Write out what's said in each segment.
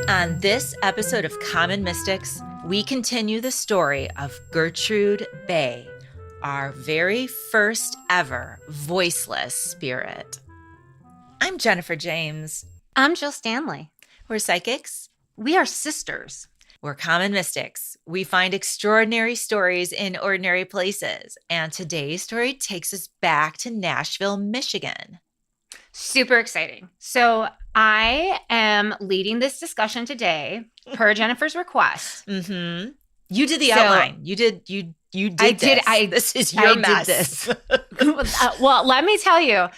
On this episode of Common Mystics, we continue the story of Gertrude Beigh, our very first ever voiceless spirit. I'm Jennifer James. I'm Jill Stanley. We're psychics. We are sisters. We're common mystics. We find extraordinary stories in ordinary places. And today's story takes us back to Nashville, Michigan. Super exciting. So I am leading this discussion today per Jennifer's request. Mm-hmm. You did the outline. You did I this. did. This is your mess. Did this. Well, let me tell you.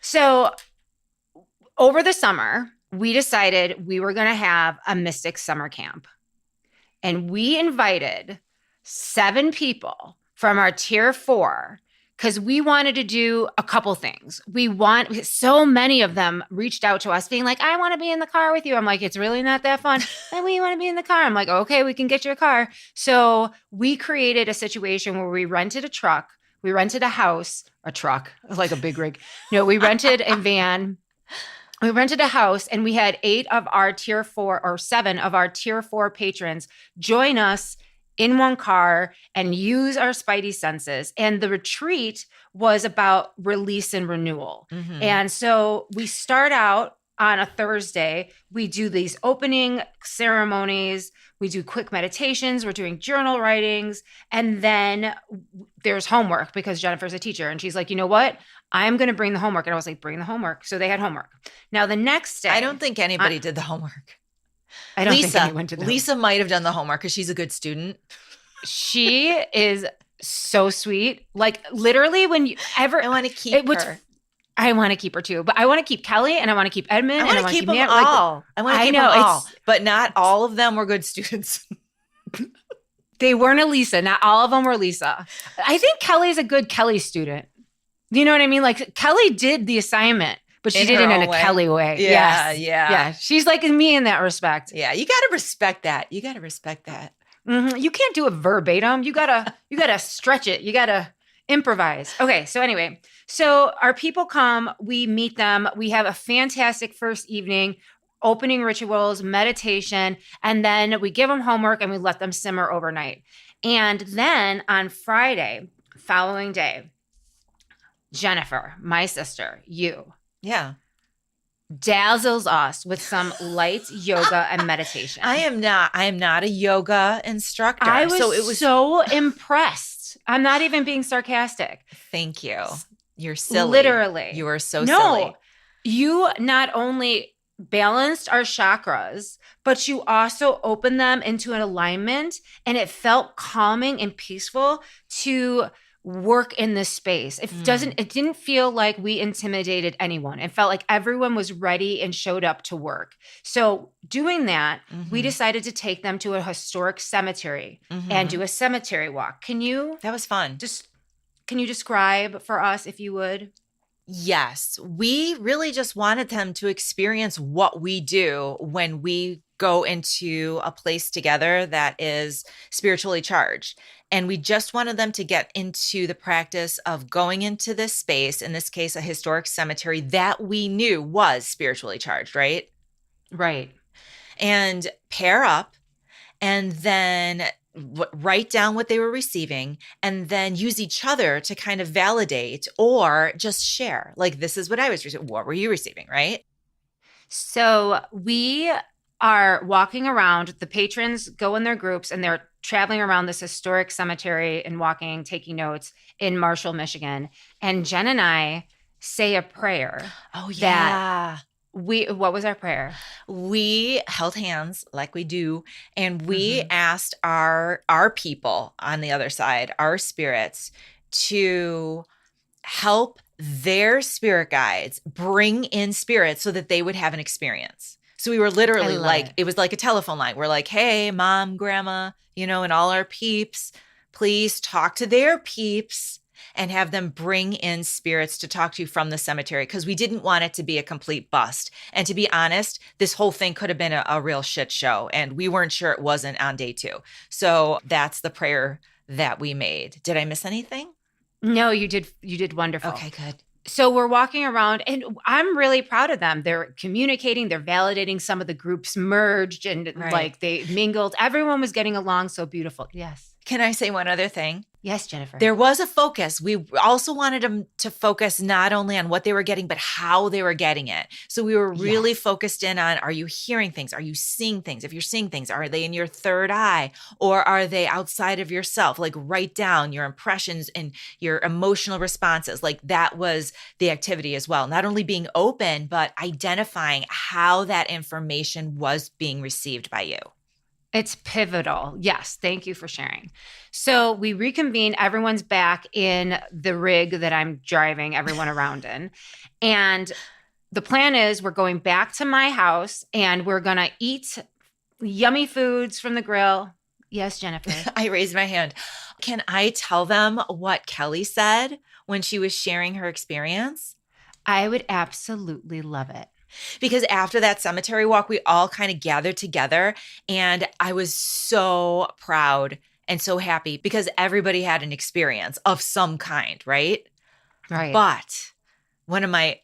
So over the summer, we decided we were going to have a mystic summer camp. And we invited 7 people from our tier 4 because we wanted to do a couple things. So many of them reached out to us being like, I want to be in the car with you. I'm like, it's really not that fun. And we want to be in the car. I'm like, okay, we can get you a car. So we created a situation where we rented a truck. We rented a house, a truck, like a big rig. No, we rented a van. We rented a house and we had 7 of our tier 4 patrons join us in one car and use our spidey senses. And the retreat was about release and renewal. Mm-hmm. And so we start out on a Thursday. We do these opening ceremonies. We do quick meditations. We're doing journal writings. And then there's homework because Jennifer's a teacher. And she's like, you know what? I'm going to bring the homework. And I was like, bring the homework. So they had homework. Now the next day. I don't think anybody did the homework. I don't think anyone did that. Lisa might have done the homework because she's a good student. She is so sweet. Like literally I want to keep her. I want to keep her too. But I want to keep Kelly and I want to keep Edmund. I want to keep them all. I want to keep them all. But not all of them were good students. They weren't a Lisa. Not all of them were Lisa. I think Kelly's a good Kelly student. You know what I mean? Like Kelly did the assignment, but she did it in a Kelly way. Yeah, yes. yeah. Yeah. She's like me in that respect. Yeah, you got to respect that. Mm-hmm. You can't do it verbatim. You gotta stretch it. You gotta improvise. Okay. So anyway, our people come, we meet them. We have a fantastic first evening, opening rituals, meditation, and then we give them homework and we let them simmer overnight. And then on Friday, following day, Jennifer, my sister, dazzles us with some light yoga and meditation. I am not a yoga instructor. I was so impressed. I'm not even being sarcastic. Thank you. You're silly. Literally. You are so silly. No, you not only balanced our chakras, but you also opened them into an alignment, and it felt calming and peaceful to work in this space. It didn't feel like we intimidated anyone. It felt like everyone was ready and showed up to work. So doing that, we decided to take them to a historic cemetery and do a cemetery walk. That was fun. Can you describe for us, if you would? Yes. We really just wanted them to experience what we do when we go into a place together that is spiritually charged. And we just wanted them to get into the practice of going into this space, in this case, a historic cemetery that we knew was spiritually charged, right? Right. And pair up and then write down what they were receiving and then use each other to kind of validate or just share. Like, this is what I was receiving. What were you receiving, right? So we are walking around. The patrons go in their groups and they're traveling around this historic cemetery and walking, taking notes in Marshall, Michigan. And Jen and I say a prayer. Oh, yeah. What was our prayer? We held hands like we do, and we asked our people on the other side, our spirits, to help their spirit guides bring in spirits so that they would have an experience. So we were literally it was like a telephone line. We're like, hey, mom, grandma, and all our peeps, please talk to their peeps and have them bring in spirits to talk to you from the cemetery, because we didn't want it to be a complete bust. And to be honest, this whole thing could have been a real shit show, and we weren't sure it wasn't on day 2. So that's the prayer that we made. Did I miss anything? No, you did wonderful. Okay, good. So we're walking around and I'm really proud of them. They're communicating, they're validating. Some of the groups merged and like they mingled. Everyone was getting along so beautiful. Yes. Can I say one other thing? Yes, Jennifer. There was a focus. We also wanted them to focus not only on what they were getting, but how they were getting it. So we were really focused in on, are you hearing things? Are you seeing things? If you're seeing things, are they in your third eye or are they outside of yourself? Like write down your impressions and your emotional responses. Like that was the activity as well. Not only being open, but identifying how that information was being received by you. It's pivotal. Yes. Thank you for sharing. So we reconvene. Everyone's back in the rig that I'm driving everyone around in. And the plan is we're going back to my house and we're going to eat yummy foods from the grill. Yes, Jennifer. I raised my hand. Can I tell them what Kelly said when she was sharing her experience? I would absolutely love it. Because after that cemetery walk, we all kind of gathered together and I was so proud and so happy because everybody had an experience of some kind, right? Right. But one of my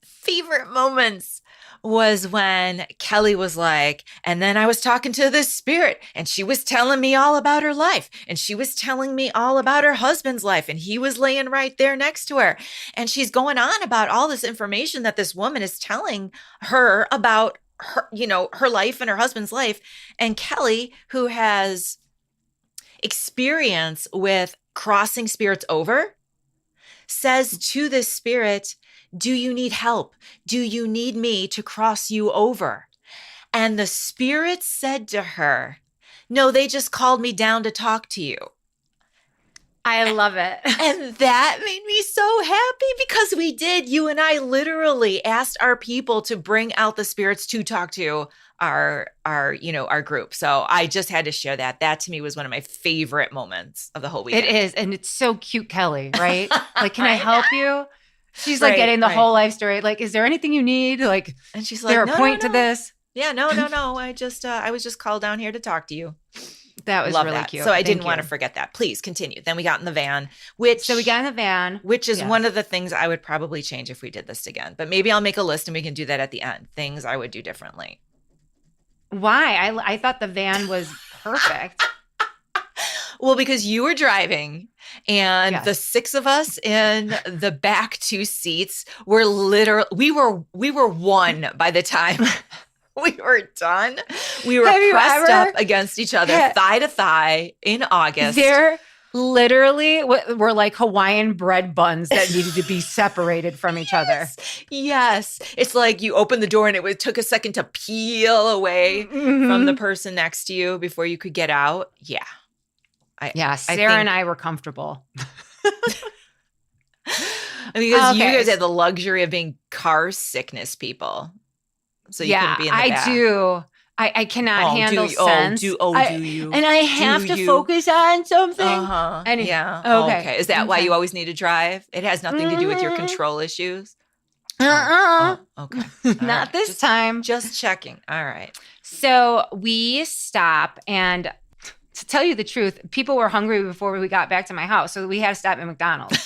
favorite moments was when Kelly was like, and then I was talking to this spirit and she was telling me all about her life and she was telling me all about her husband's life and he was laying right there next to her. And she's going on about all this information that this woman is telling her about her, you know, her life and her husband's life. And Kelly, who has experience with crossing spirits over, says to this spirit, do you need help? Do you need me to cross you over? And the spirit said to her, no, they just called me down to talk to you. I love it. And that made me so happy because we did. You and I literally asked our people to bring out the spirits to talk to our group. So I just had to share that. That to me was one of my favorite moments of the whole weekend. It is. And it's so cute, Kelly, right? Like, can I help you? She's like getting the whole life story. Like, is there anything you need? Like, and she's like, there no, a point no. to this? Yeah, no. I was just called down here to talk to you. That was really cute. So I didn't want to forget that. Please continue. Then we got in the van, which is one of the things I would probably change if we did this again. But maybe I'll make a list and we can do that at the end. Things I would do differently. Why? I thought the van was perfect. Well, because you were driving and the six of us in the back two seats were literally, we were one by the time we were done. We were pressed up against each other, thigh to thigh in August. There literally were like Hawaiian bread buns that needed to be separated from each other. Yes. It's like you opened the door and it took a second to peel away from the person next to you before you could get out. Yeah. Sarah and I were comfortable. Because you guys had the luxury of being car sickness people. So you couldn't be in the back. I do. I cannot handle sense. Do you? And I have to focus on something. Okay. Is that why you always need to drive? It has nothing to do with your control issues? Okay. Not this time. Just checking. All right. So we stop and... to tell you the truth, people were hungry before we got back to my house, so we had to stop at McDonald's.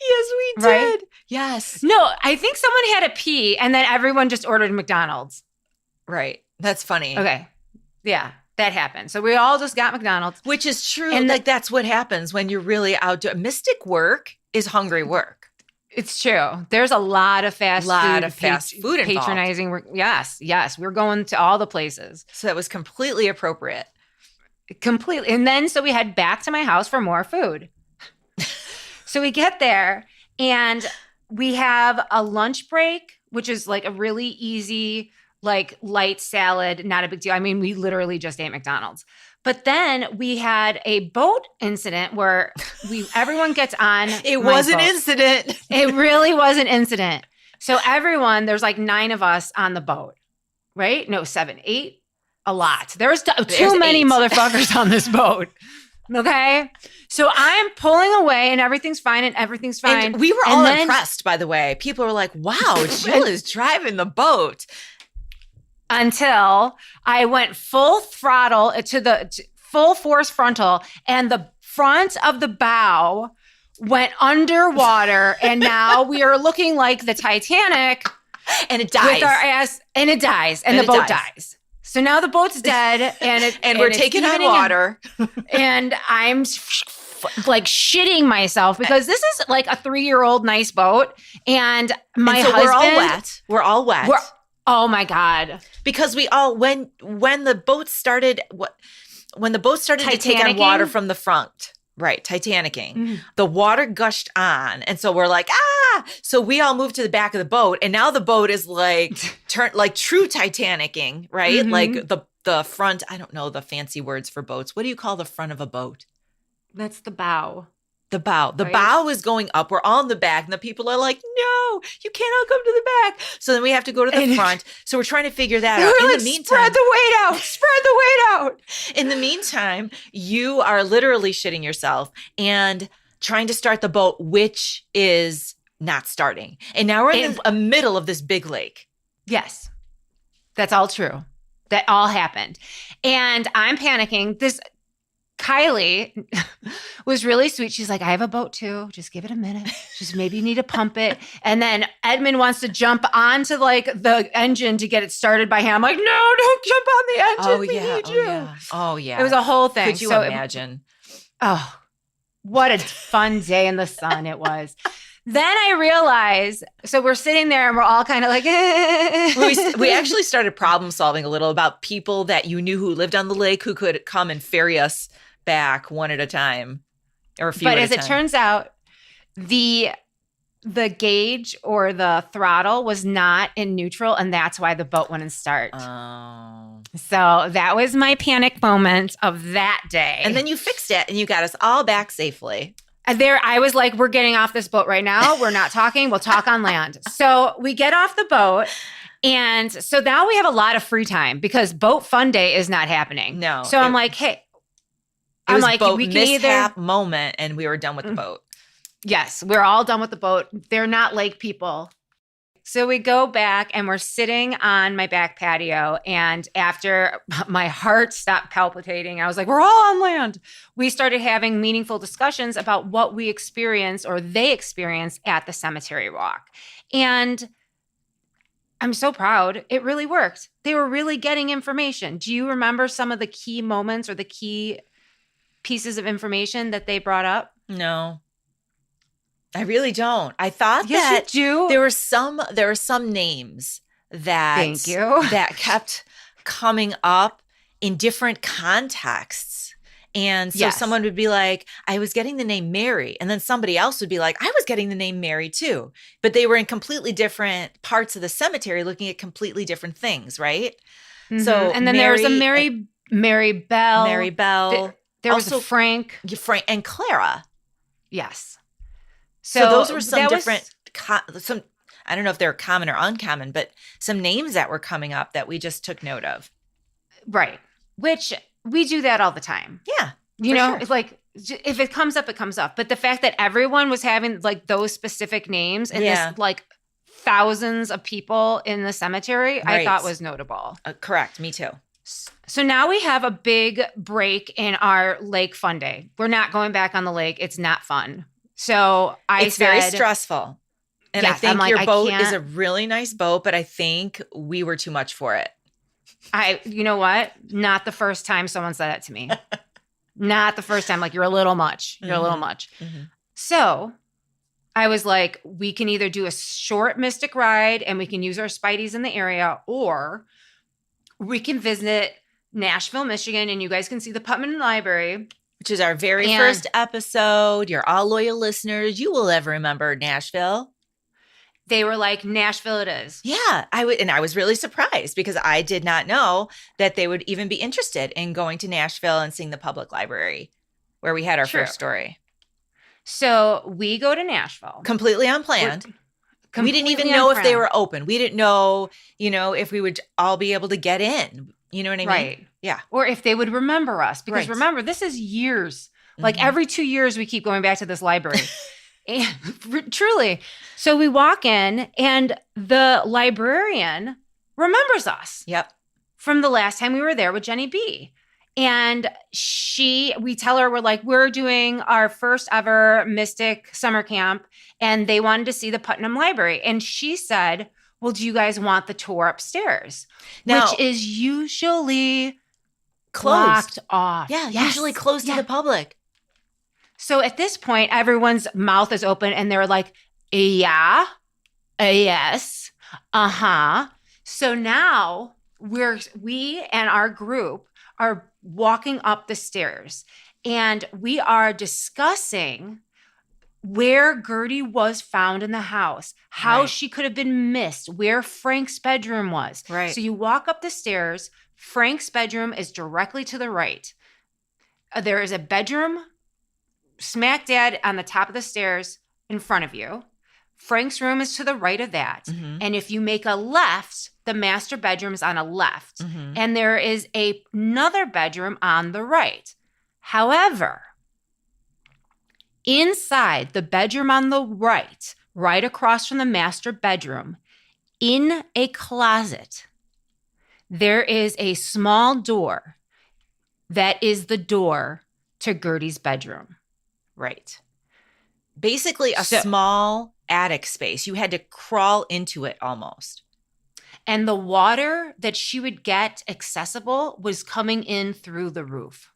Yes, we did. Right? Yes. No, I think someone had a pee, and then everyone just ordered McDonald's. Right. That's funny. Okay. Yeah, that happened. So we all just got McDonald's. Which is true. And that's what happens when you're really outdoor. Mystic work is hungry work. It's true. There's a lot of fast food patronizing work. Yes. We're going to all the places. So that was completely appropriate. Completely. And then so we head back to my house for more food. So we get there and we have a lunch break, which is like a really easy, like light salad, not a big deal. I mean, we literally just ate McDonald's. But then we had a boat incident where everyone gets on. It was an incident. It really was an incident. So there's like 9 of us on the boat, right? No, 7, 8, a lot. There's too many motherfuckers on this boat. Okay. So I'm pulling away and everything's fine. And we were all impressed, by the way. People were like, wow, Jill is driving the boat. Until I went full throttle to full force frontal, and the front of the bow went underwater, and now we are looking like the Titanic. And it dies. With our ass, and it dies, and the boat dies. So now the boat's dead, and we're taking on water. And I'm like shitting myself because this is like a 3-year-old nice boat, and my husband. We're all wet. Oh my God! Because we all when the boat started to take on water from the front. Right, Titanicking. Mm-hmm. The water gushed on, and so we're like, ah! So we all moved to the back of the boat, and now the boat is like like true Titanicking, right? Mm-hmm. Like the front. I don't know the fancy words for boats. What do you call the front of a boat? That's the bow. The bow. The bow is going up. We're all in the back, and the people are like, no, you can't all come to the back. So then we have to go to the front. So we're trying to figure that out. In the meantime, spread the weight out. Spread the weight out. In the meantime, you are literally shitting yourself and trying to start the boat, which is not starting. And now we're in the middle of this big lake. Yes. That's all true. That all happened. And I'm panicking. Kylie was really sweet. She's like, I have a boat too. Just give it a minute. Just maybe you need to pump it. And then Edmund wants to jump onto like the engine to get it started by hand. I'm like, no, don't jump on the engine. We need you. Oh yeah. It was a whole thing. Could you imagine? What a fun day in the sun it was. Then I realized, so we're sitting there and we're all kind of like, we actually started problem solving a little about people that you knew who lived on the lake who could come and ferry us back one at a time or a few at a time. But as it turns out, the gauge or the throttle was not in neutral, and that's why the boat wouldn't start. Oh. So that was my panic moment of that day. And then you fixed it and you got us all back safely. I was like, we're getting off this boat right now. We're not talking. We'll talk on land. So we get off the boat. And so now we have a lot of free time because boat fun day is not happening. No. So I'm like, hey, I'm like, boat we can mishap moment, and we were done with the boat. Yes, we're all done with the boat. They're not lake people. So we go back and we're sitting on my back patio. And after my heart stopped palpitating, I was like, we're all on land. We started having meaningful discussions about what we experienced or they experienced at the cemetery walk. And I'm so proud. It really worked. They were really getting information. Do you remember some of the key moments or the key pieces of information that they brought up? No. I really don't. I thought that there were some names that Thank you. that kept coming up in different contexts. And so someone would be like, I was getting the name Mary. And then somebody else would be like, I was getting the name Mary too. But they were in completely different parts of the cemetery looking at completely different things, right? Mm-hmm. So and then there was a Mary Bell. Mary Bell. There was a Frank and Clara. Yes. So those were some different, I don't know if they're common or uncommon, but some names that were coming up that we just took note of. Right. Which we do that all the time. Yeah. You know, it's like, if it comes up, it comes up. But the fact that everyone was having like those specific names and this like thousands of people in the cemetery, I thought was notable. Correct. Me too. So now we have a big break in our lake fun day. We're not going back on the lake. It's not fun. So it's very stressful. And I think your boat is a really nice boat, but I think we were too much for it. You know what? Not the first time someone said that to me. Not the first time. Like, you're a little much. You're a little much. Mm-hmm. So I was like, we can either do a short Mystic ride and we can use our Spideys in the area, or we can visit Nashville, Michigan, and you guys can see the Putnam Library. Which is our very first episode. You're all loyal listeners. You will ever remember Nashville. They were like, Nashville it is. Yeah. I was really surprised because I did not know that they would even be interested in going to Nashville and seeing the public library where we had our first story. So we go to Nashville. Completely unplanned. We didn't even know if they were open. We didn't know, if we would all be able to get in. You know what I mean? Right. Yeah. Or if they would remember us. Because remember, this is years. Mm-hmm. Like every 2 years, we keep going back to this library. And truly. So we walk in and the librarian remembers us. Yep. From the last time we were there with Jenny B. And we tell her, we're like, we're doing our first ever Mystic summer camp, and they wanted to see the Putnam Library. And she said, well, do you guys want the tour upstairs? Now, which is usually closed. blocked off. Yeah, Yes. usually closed to the public. So at this point, everyone's mouth is open and they're like, yeah, yes, uh-huh. So now we and our group are walking up the stairs and we are discussing where Gertie was found in the house, how Right. she could have been missed, where Frank's bedroom was. Right. So you walk up the stairs. Frank's bedroom is directly to the right. There is a bedroom smack dab on the top of the stairs in front of you. Frank's room is to the right of that. Mm-hmm. And if you make a left, the master bedroom is on a left. Mm-hmm. And there is another bedroom on the right. However, inside the bedroom on the right across from the master bedroom, in a closet, there is a small door that is the door to Gertie's bedroom. Right. Basically a small attic space. You had to crawl into it almost. And the water that she would get accessible was coming in through the roof.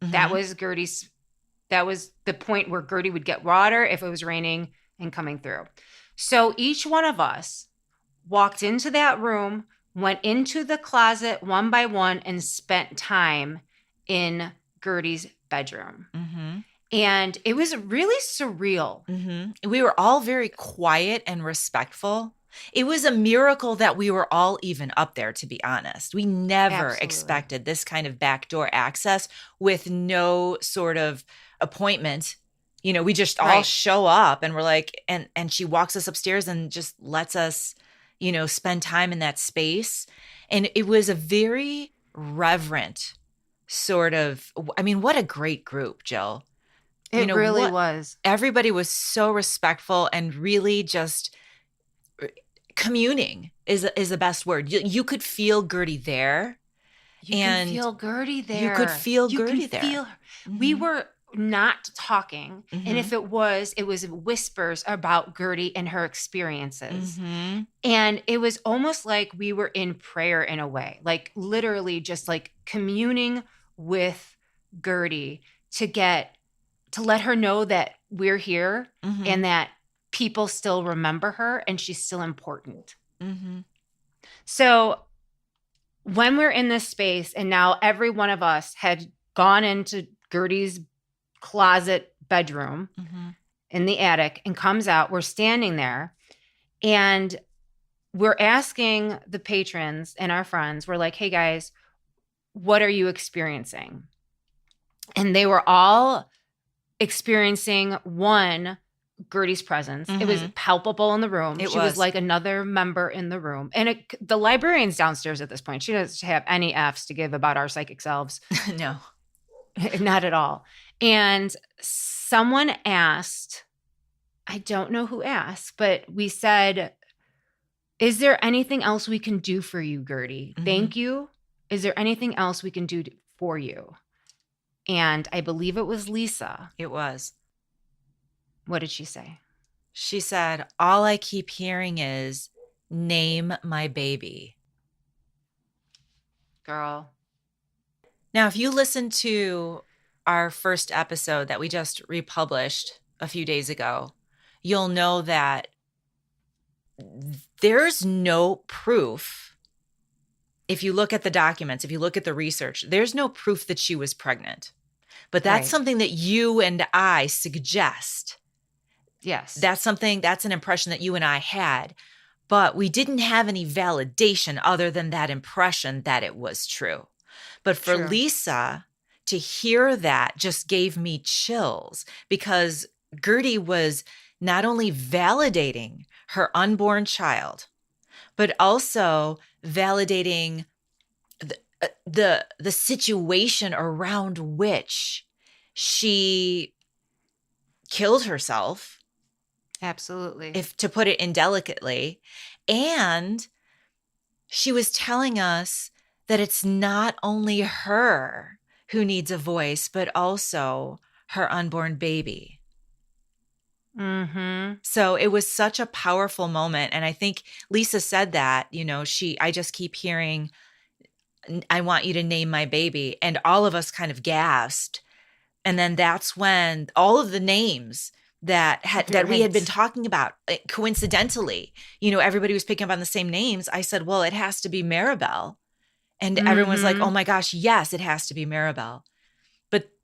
Mm-hmm. That was the point where Gertie would get water if it was raining and coming through. So each one of us walked into that room, went into the closet one by one, and spent time in Gertie's bedroom. Mm-hmm. And it was really surreal. Mm-hmm. We were all very quiet and respectful. It was a miracle that we were all even up there, to be honest. We never expected this kind of backdoor access with no sort of appointment. You know, we just all show up and we're like, and she walks us upstairs and just lets us, you know, spend time in that space. And it was a very reverent sort of, I mean, what a great group, Jill. It really was. Everybody was so respectful and really just communing is the best word. You could feel Gertie there. You could feel Gertie there. You could feel Gertie there. Mm-hmm. We were not talking. Mm-hmm. And if it was whispers about Gertie and her experiences. Mm-hmm. And it was almost like we were in prayer in a way, like literally just like communing with Gertie to let her know that we're here and that people still remember her and she's still important. Mm-hmm. So when we're in this space and now every one of us had gone into Gertie's closet bedroom in the attic and comes out, we're standing there and we're asking the patrons and our friends, we're like, hey guys, what are you experiencing? And they were all experiencing Gertie's presence. It was palpable in the room. She was like another member in the room. And the librarian's downstairs at this point. She doesn't have any F's to give about our psychic selves. No. Not at all. And someone asked, I don't know who asked, but we said, is there anything else we can do for you, Gertie? Thank you. Is there anything else we can do for you? And I believe it was Lisa. It was. What did she say? She said, all I keep hearing is, name my baby. Girl. Now, if you listen to our first episode that we just republished a few days ago, you'll know that there's no proof. If you look at the documents, if you look at the research, there's no proof that she was pregnant. But that's something that you and I suggest. Yes. That's an impression that you and I had. But we didn't have any validation other than that impression that it was true. But for Lisa to hear that just gave me chills because Gertie was not only validating her unborn child, but also validating the situation around which she killed herself. Absolutely. If to put it indelicately. And she was telling us that it's not only her who needs a voice, but also her unborn baby. Mm-hmm. So it was such a powerful moment. And I think Lisa said that, I just keep hearing, I want you to name my baby. And all of us kind of gasped. And then that's when all of the names that we had been Right. talking about, coincidentally, everybody was picking up on the same names. I said, well, it has to be Maribel. And everyone's like, oh Mm-hmm. my gosh, yes, it has to be Maribel.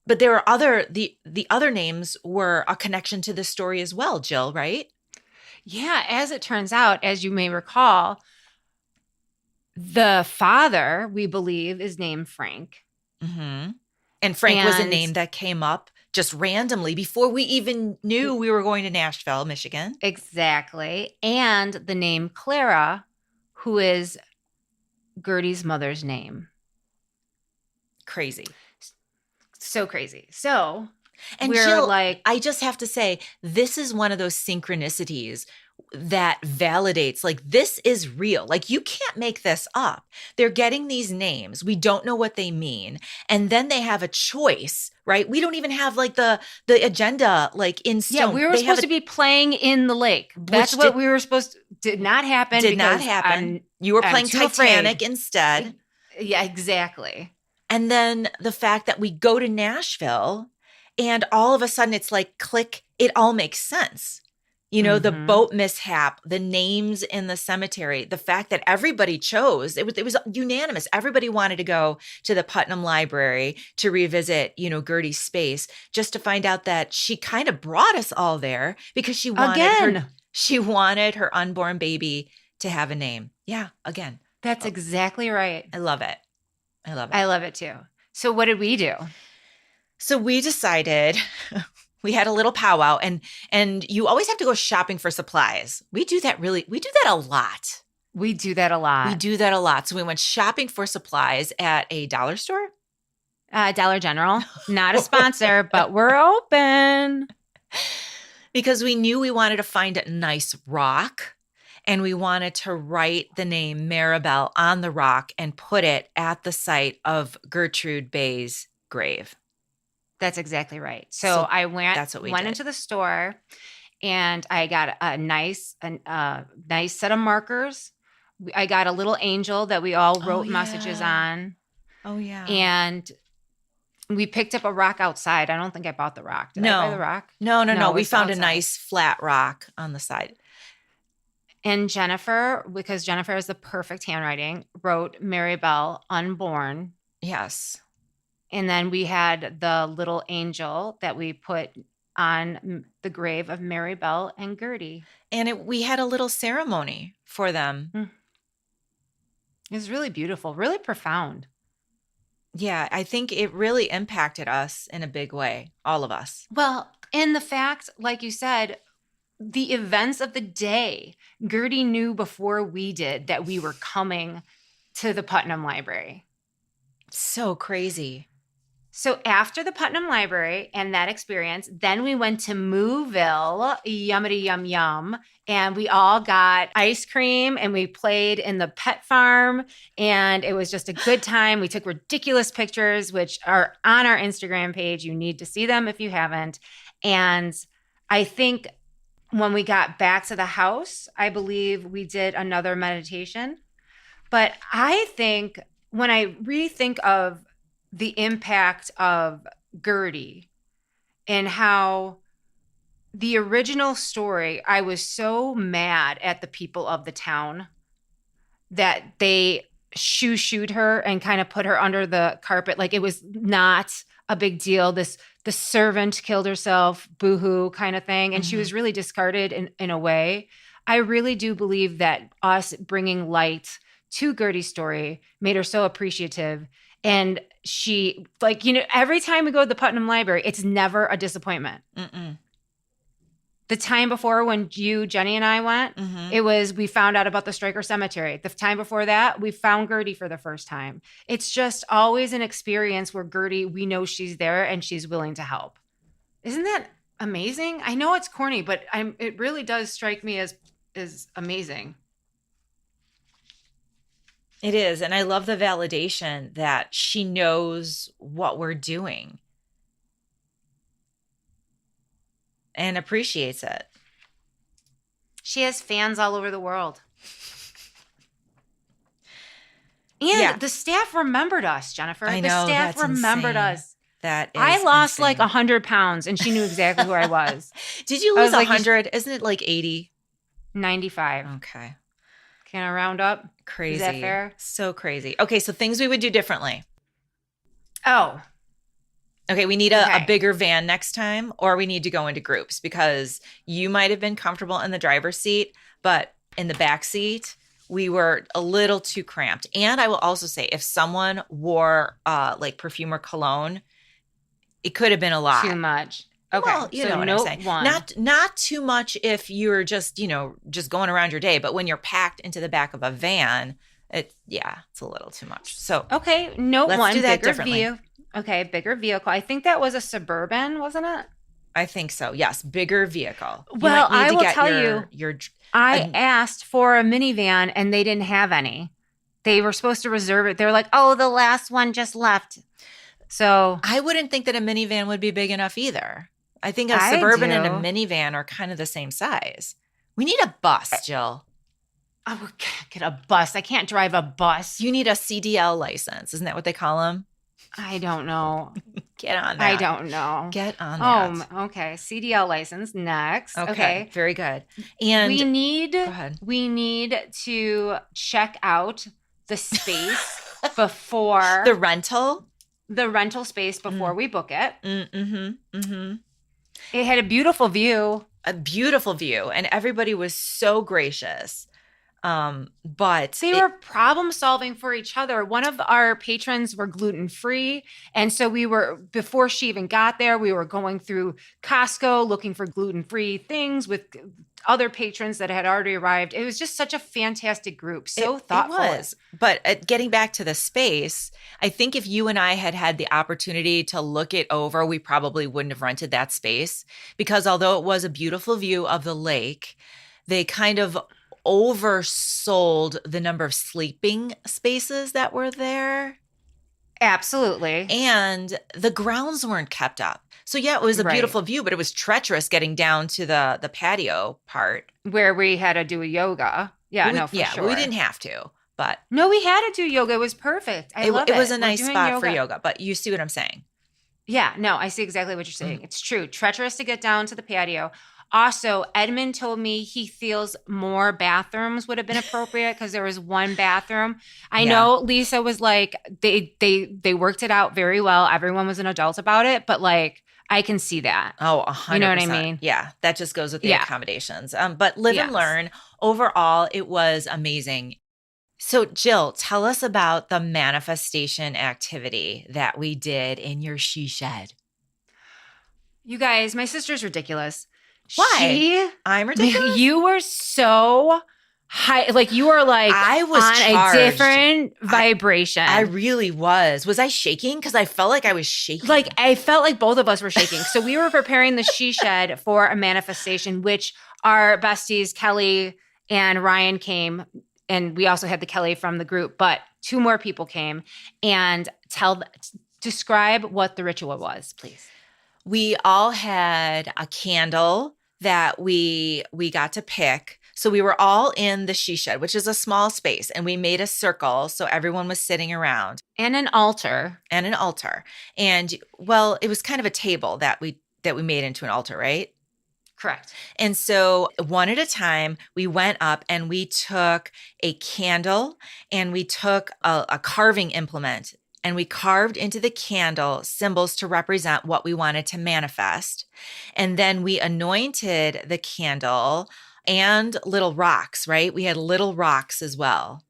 But there were the other names were a connection to this story as well, Jill, right? Yeah, as it turns out, as you may recall, the father, we believe, is named Frank. Mm-hmm. And Frank was a And name that came up just randomly before we even knew we were going to Nashville, Michigan. exactly. And the name Clara, who is Gertie's mother's name. Crazy. So crazy. So And we're Jill, like, I just have to say, this is one of those synchronicities that validates, like, this is real. Like, you can't make this up. They're getting these names. We don't know what they mean. And then they have a choice, right? We don't even have like the agenda like in yeah, stone. we were They have supposed to be playing in the lake. That's which what we were supposed to, did not happen did not because happen. You were I'm playing too Titanic afraid. instead. Yeah, exactly. And then the fact that we go to Nashville and all of a sudden it's like click, it all makes sense. The Mm-hmm. boat mishap, the names in the cemetery, the fact that everybody chose, it was unanimous. Everybody wanted to go to the Putnam Library to revisit, Gertie's space, just to find out that she kind of brought us all there because Again. she wanted her unborn baby to have a name. Yeah, again. That's exactly right. I love it. I love it. I love it too. So what did we do? So we decided we had a little powwow and you always have to go shopping for supplies. We do that a lot. We do that a lot. We do that a lot. So we went shopping for supplies at a dollar store. Dollar General, not a sponsor, but we're open. Because we knew we wanted to find a nice rock and we wanted to write the name Maribel on the rock and put it at the site of Gertrude Beigh's grave. That's exactly right. So So I went that's what we did. into the store and I got a nice set of markers. I got a little angel that we all wrote messages on. Oh, yeah. And we picked up a rock outside. I don't think I bought the rock. Did I buy the rock? No. it We was found a outside. nice flat rock on the side. And Jennifer, because Jennifer has the perfect handwriting, wrote Maribel unborn. Yes. And then we had the little angel that we put on the grave of Maribel and Gertie. And we had a little ceremony for them. It was really beautiful, really profound. Yeah, I think it really impacted us in a big way, all of us. Well, and the fact, like you said, the events of the day, Gertie knew before we did that we were coming to the Putnam Library. So crazy. So after the Putnam Library and that experience, then we went to Mooville, yummity yum yum, and we all got ice cream and we played in the pet farm and it was just a good time. We took ridiculous pictures, which are on our Instagram page. You need to see them if you haven't. And I think when we got back to the house, I believe we did another meditation. But I think when I rethink of the impact of Gertie and how the original story, I was so mad at the people of the town that they shooed her and kind of put her under the carpet. Like it was not a big deal. The servant killed herself, boohoo kind of thing. And she was really discarded in a way. I really do believe that us bringing light to Gertie's story made her so appreciative. And she, like, every time we go to the Putnam Library, it's never a disappointment. Mm-mm. The time before when you, Jenny, and I went, it was, we found out about the Stryker Cemetery. The time before that, we found Gertie for the first time. It's just always an experience where Gertie, we know she's there and she's willing to help. Isn't that amazing? I know it's corny, but it really does strike me as amazing. It is. And I love the validation that she knows what we're doing and appreciates it. She has fans all over the world. And Yeah. the staff remembered us, Jennifer. I The know, staff that's remembered insane. us. That is I lost like insane. 100 pounds and she knew exactly who I was. Did you I lose was like, 100? Isn't it like 80? 95. Okay. Can I round up? Crazy. Is that fair? So crazy. Okay, so things we would do differently. Oh, Okay, we need a Okay. bigger van next time, or we need to go into groups because you might have been comfortable in the driver's seat, but in the back seat, we were a little too cramped. And I will also say, if someone wore like perfume or cologne, it could have been a lot. too much. Okay. Well, you know what I'm saying. One. Not too much if you're just, just going around your day, but when you're packed into the back of a van, it's a little too much. So Okay. Note let's one. do that Bigger differently. view. Okay. Bigger vehicle. I think that was a Suburban, wasn't it? I think so. Yes, bigger vehicle. Well, you might need I to will get tell your, you, your I asked for a minivan and they didn't have any. They were supposed to reserve it. They were like, oh, the last one just left. So I wouldn't think that a minivan would be big enough either. I think a I Suburban and a do. minivan are kind of the same size. We need a bus, Jill. I would get a bus. I can't drive a bus. You need a CDL license. Isn't that what they call them? I don't know. Get on that. I don't know. Get on that. Oh, okay. CDL license next. Okay. Very good. And go ahead. We need to check out the space before The rental. the rental space before we book it. Mm-hmm. Mm-hmm. It had a beautiful view. A beautiful view, and everybody was so gracious. But They were problem solving for each other. One of our patrons were gluten free. And so before she even got there, we were going through Costco looking for gluten free things with other patrons that had already arrived. It was just such a fantastic group. So thoughtful. It was. But getting back to the space, I think if you and I had had the opportunity to look it over, we probably wouldn't have rented that space because although it was a beautiful view of the lake, they kind of oversold the number of sleeping spaces that were there. Absolutely. And the grounds weren't kept up. So yeah, it was a beautiful view, but it was treacherous getting down to the patio part. Where we had to do a yoga. Yeah, sure. We didn't have to, but. No, we had to do yoga. It was perfect. I love it. It was a nice spot for yoga, but you see what I'm saying. Yeah, no, I see exactly what you're saying. It's true. Treacherous to get down to the patio. Also, Edmund told me he feels more bathrooms would have been appropriate because there was one bathroom. I know Lisa was like, they worked it out very well. Everyone was an adult about it, but like, I can see that. Oh, 100%. You know what I mean? Yeah, that just goes with the accommodations. But live and learn. Overall, it was amazing. So, Jill, tell us about the manifestation activity that we did in your she shed. You guys, my sister's ridiculous. Why? I'm ridiculous? You were so high. Like you were like I was on charged. a different vibration. I really was. Was I shaking? Because I felt like I was shaking. Like I felt like both of us were shaking. So we were preparing the she shed for a manifestation, which our besties, Kelly and Ryan came. And we also had the Kelly from the group, but 2 more people came. And describe what the ritual was, please. We all had a candle that we got to pick. So we were all in the she shed, which is a small space, and we made a circle so everyone was sitting around. And an altar. And well, it was kind of a table that we made into an altar, right? Correct. And so one at a time, we went up and we took a candle and we took a carving implement and we carved into the candle symbols to represent what we wanted to manifest. And then we anointed the candle and little rocks, right? We had little rocks as well.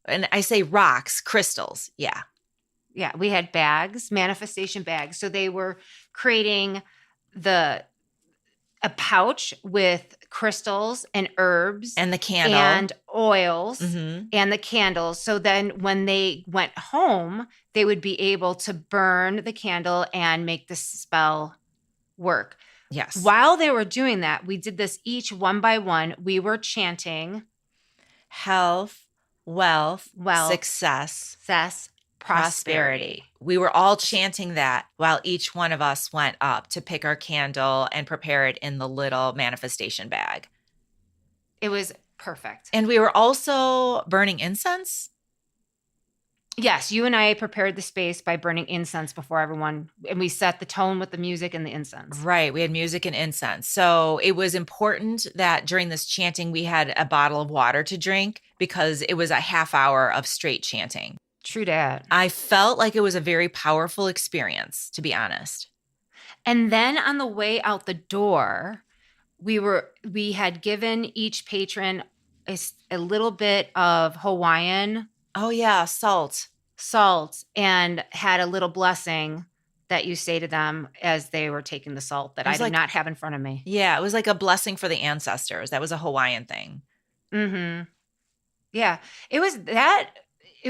And I say rocks, crystals. Yeah. Yeah. We had bags, manifestation bags. So they were creating a pouch with crystals and herbs and the candle and oils and the candles. So then when they went home, they would be able to burn the candle and make the spell work. Yes. While they were doing that, we did this each one by one. We were chanting health, wealth, wealth, success, success, prosperity. We were all chanting that while each one of us went up to pick our candle and prepare it in the little manifestation bag. It was perfect. And we were also burning incense. Yes, you and I prepared the space by burning incense before everyone, and we set the tone with the music and the incense. Right. We had music and incense. So it was important that during this chanting, we had a bottle of water to drink because it was a half hour of straight chanting. True dat. I felt like it was a very powerful experience, to be honest. And then on the way out the door, we had given each patron a little bit of Hawaiian Oh, yeah. Salt. and had a little blessing that you say to them as they were taking the salt that I did not have in front of me. Yeah. It was like a blessing for the ancestors. That was a Hawaiian thing. Mm-hmm. Yeah. It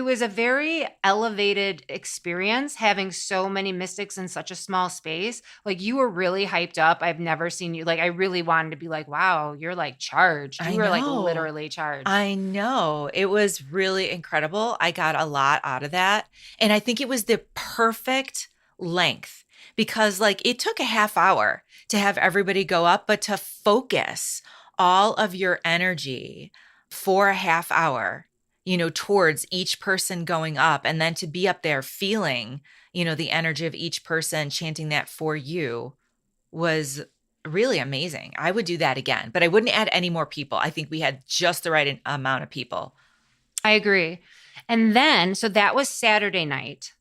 was a very elevated experience having so many mystics in such a small space. Like, you were really hyped up. I've never seen you. Like, I really wanted to be like, wow, you're like charged. You were like literally charged. I know. It was really incredible. I got a lot out of that. And I think it was the perfect length because like it took a half hour to have everybody go up, but to focus all of your energy for a half hour, towards each person going up, and then to be up there feeling, the energy of each person chanting that for you was really amazing. I would do that again, but I wouldn't add any more people. I think we had just the right amount of people. I agree. And then, so that was Saturday night.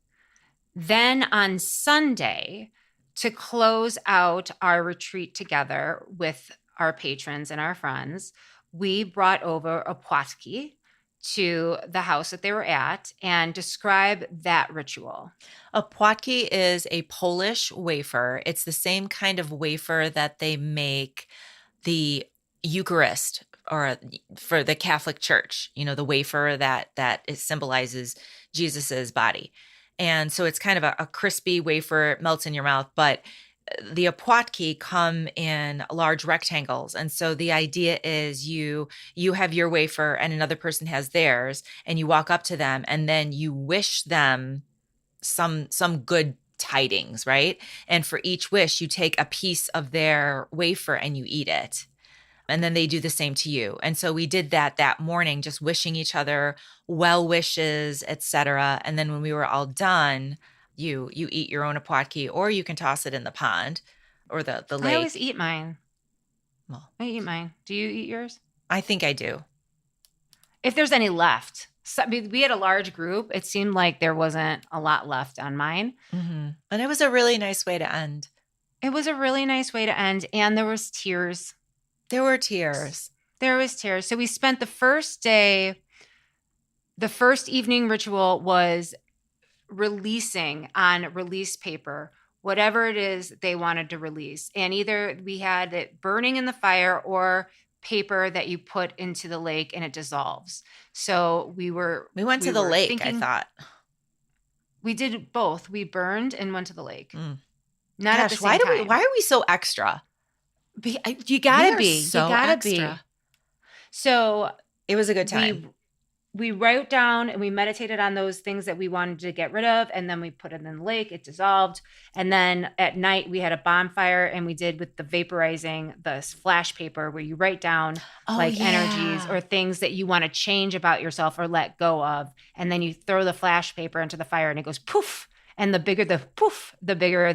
Then on Sunday, to close out our retreat together with our patrons and our friends, we brought over a płatki to the house that they were at and describe that ritual. A płatki is a Polish wafer. It's the same kind of wafer that they make the Eucharist or for the Catholic Church, the wafer that it symbolizes Jesus's body. And so it's kind of a crispy wafer, it melts in your mouth, but the opłatki come in large rectangles. And so the idea is you have your wafer and another person has theirs, and you walk up to them and then you wish them some good tidings, right? And for each wish, you take a piece of their wafer and you eat it. And then they do the same to you. And so we did that morning, just wishing each other well wishes, etc. And then when we were all done, you eat your own opłatki, or you can toss it in the pond or the lake. I always eat mine. Well, I eat mine. Do you eat yours? I think I do. If there's any left. So, we had a large group. It seemed like there wasn't a lot left on mine. Mm-hmm. And it was a really nice way to end. It was a really nice way to end. And there was tears. There were tears. There was tears. So we spent the first day, the first evening ritual was releasing on release paper whatever it is they wanted to release. And either we had it burning in the fire or paper that you put into the lake and it dissolves. So we went to the lake, I thought. We did both. We burned and went to the lake. Not at the same time. Why are we so extra? You gotta be. So you gotta extra. be. So it was a good time. We wrote down and we meditated on those things that we wanted to get rid of, and then we put it in the lake. It dissolved, and then at night we had a bonfire, and we did with the vaporizing the flash paper where you write down energies or things that you want to change about yourself or let go of, and then you throw the flash paper into the fire, and it goes poof. And the bigger the poof, the bigger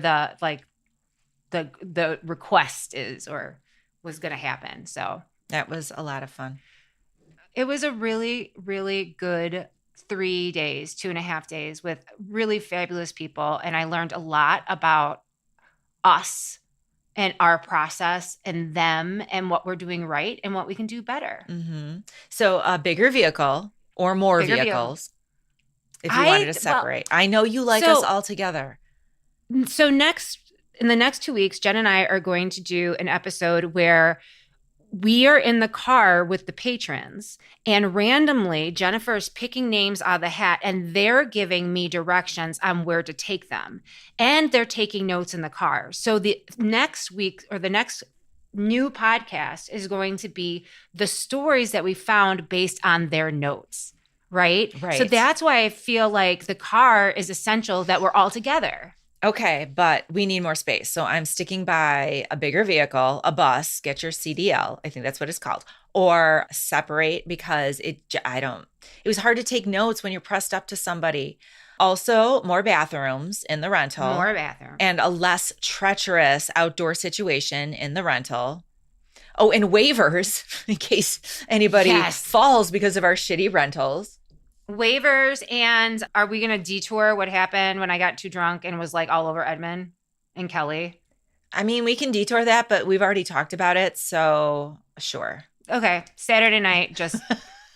the request is or was going to happen. So that was a lot of fun. It was a really, really good 3 days, 2.5 days with really fabulous people. And I learned a lot about us and our process and them and what we're doing right and what we can do better. Mm-hmm. So a bigger vehicle or more vehicles if you wanted to separate. I know you like us all together. So in the next 2 weeks, Jen and I are going to do an episode where we are in the car with the patrons, and randomly Jennifer is picking names out of the hat, and they're giving me directions on where to take them. And they're taking notes in the car. So the next week or the next new podcast is going to be the stories that we found based on their notes. right? So Right. that's why I feel like the car is essential, that we're all together. Okay, but we need more space. So I'm sticking by a bigger vehicle, a bus, get your CDL. I think that's what it's called. Or separate because it was hard to take notes when you're pressed up to somebody. Also, more bathrooms in the rental More bathroom. and a less treacherous outdoor situation in the rental. Oh, and waivers in case anybody Yes. falls because of our shitty rentals. Waivers. And are we going to detour what happened when I got too drunk and was like all over Edmund and Kelly? I mean, we can detour that, but we've already talked about it. So sure. Okay. Saturday night just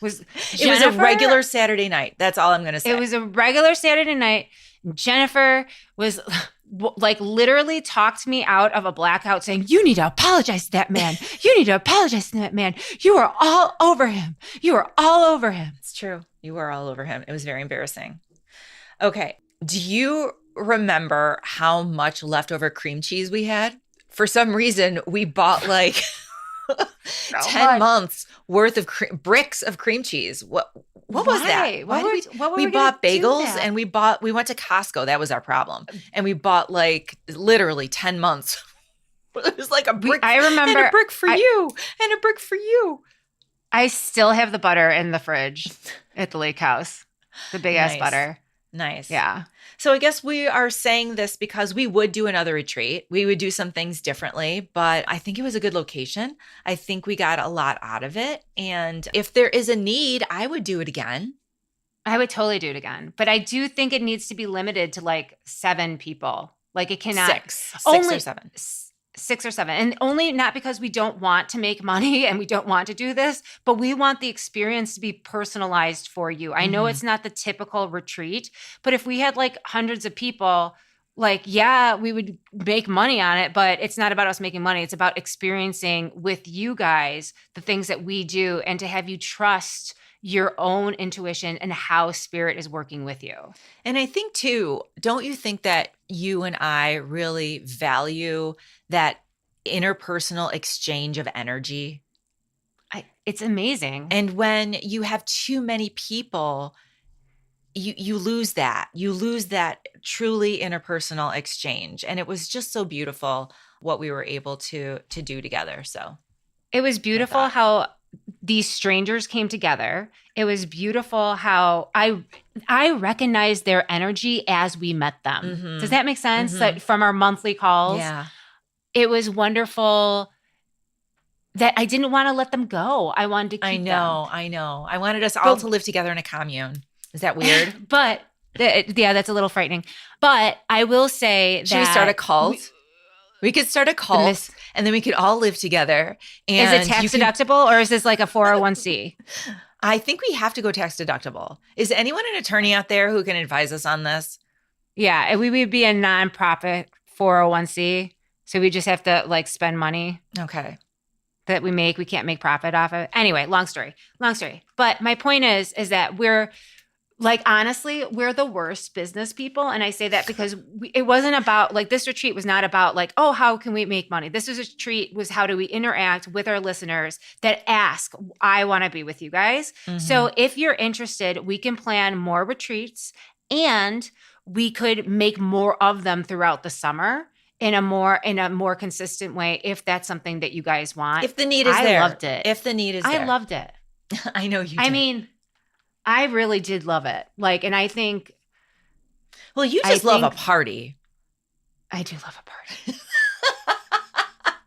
was. It was a regular Saturday night. That's all I'm going to say. It was a regular Saturday night. Jennifer was like literally talked me out of a blackout saying, you need to apologize to that man. You need to apologize to that man. You are all over him. You are all over him. It's true. You were all over him. It was very embarrassing. Okay. Do you remember how much leftover cream cheese we had? For some reason, we bought like 10 months worth of bricks of cream cheese. What was that? Why we bought bagels and we went to Costco. That was our problem. And we bought like literally 10 months. It was like a brick. I remember and a brick for you and a brick for you. I still have the butter in the fridge at the lake house. The big ass butter. Nice. Yeah. So I guess we are saying this because we would do another retreat. We would do some things differently, but I think it was a good location. I think we got a lot out of it. And if there is a need, I would do it again. I would totally do it again. But I do think it needs to be limited to like 7 people. Like it cannot. Six or seven. 6 or 7. And only not because we don't want to make money and we don't want to do this, but we want the experience to be personalized for you. I know it's not the typical retreat, but if we had like hundreds of people, like, yeah, we would make money on it, but it's not about us making money. It's about experiencing with you guys the things that we do and to have you trust your own intuition and how spirit is working with you. And I think too, don't you think that you and I really value that interpersonal exchange of energy? It's amazing. And when you have too many people, you lose that. You lose that truly interpersonal exchange. And it was just so beautiful what we were able to do together. So it was beautiful how these strangers came together. It was beautiful how I recognized their energy as we met them. Mm-hmm. Does that make sense? That from our monthly calls. Yeah. It was wonderful that I didn't want to let them go. I wanted to keep them. I know. I wanted us all to live together in a commune. Is that weird? But yeah, that's a little frightening. But I will say that. Should we start a cult? We could start a cult and then we could all live together. And is it tax deductible or is this like a 401c? I think we have to go tax deductible. Is anyone an attorney out there who can advise us on this? Yeah, we would be a nonprofit 401c. So we just have to like spend money. Okay. That we make. We can't make profit off of it. Anyway, long story. But my point is that we're like, honestly, we're the worst business people. And I say that because it wasn't about like this retreat was not about like, oh, how can we make money? This retreat was how do we interact with our listeners that ask, I want to be with you guys. Mm-hmm. So if you're interested, we can plan more retreats and we could make more of them throughout the summer in a more consistent way if that's something that you guys want. If the need is there. I loved it. If the need is there. I loved it. I know you did. I mean, I really did love it. Like, and I think. Well, you just love a party. I do love a party.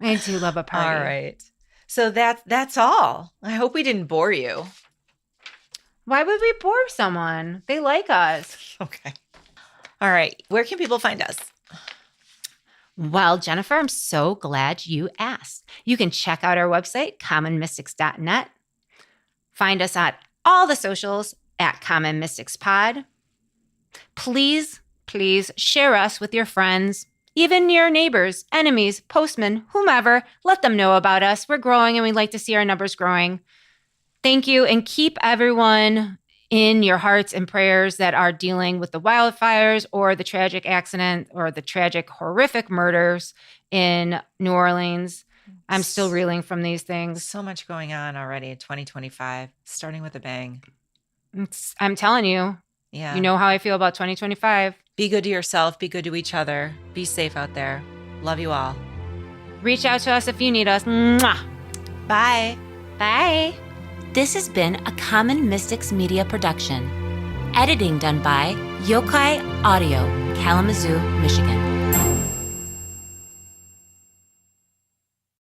I do love a party. All right. So that's all. I hope we didn't bore you. Why would we bore someone? They like us. Okay. All right. Where can people find us? Well, Jennifer, I'm so glad you asked. You can check out our website, commonmystics.net. Find us at all the socials at Common Mystics Pod. Please share us with your friends, even your neighbors, enemies, postmen, whomever. Let them know about us. We're growing and we'd like to see our numbers growing. Thank you. And keep everyone in your hearts and prayers that are dealing with the wildfires or the tragic accident or the tragic, horrific murders in New Orleans. I'm still reeling from these things. So much going on already in 2025, starting with a bang. I'm telling you, Yeah. you know how I feel about 2025. Be good to yourself. Be good to each other. Be safe out there. Love you all. Reach out to us if you need us. Mwah. Bye. Bye. This has been a Common Mystics Media production. Editing done by Yokai Audio, Kalamazoo, Michigan.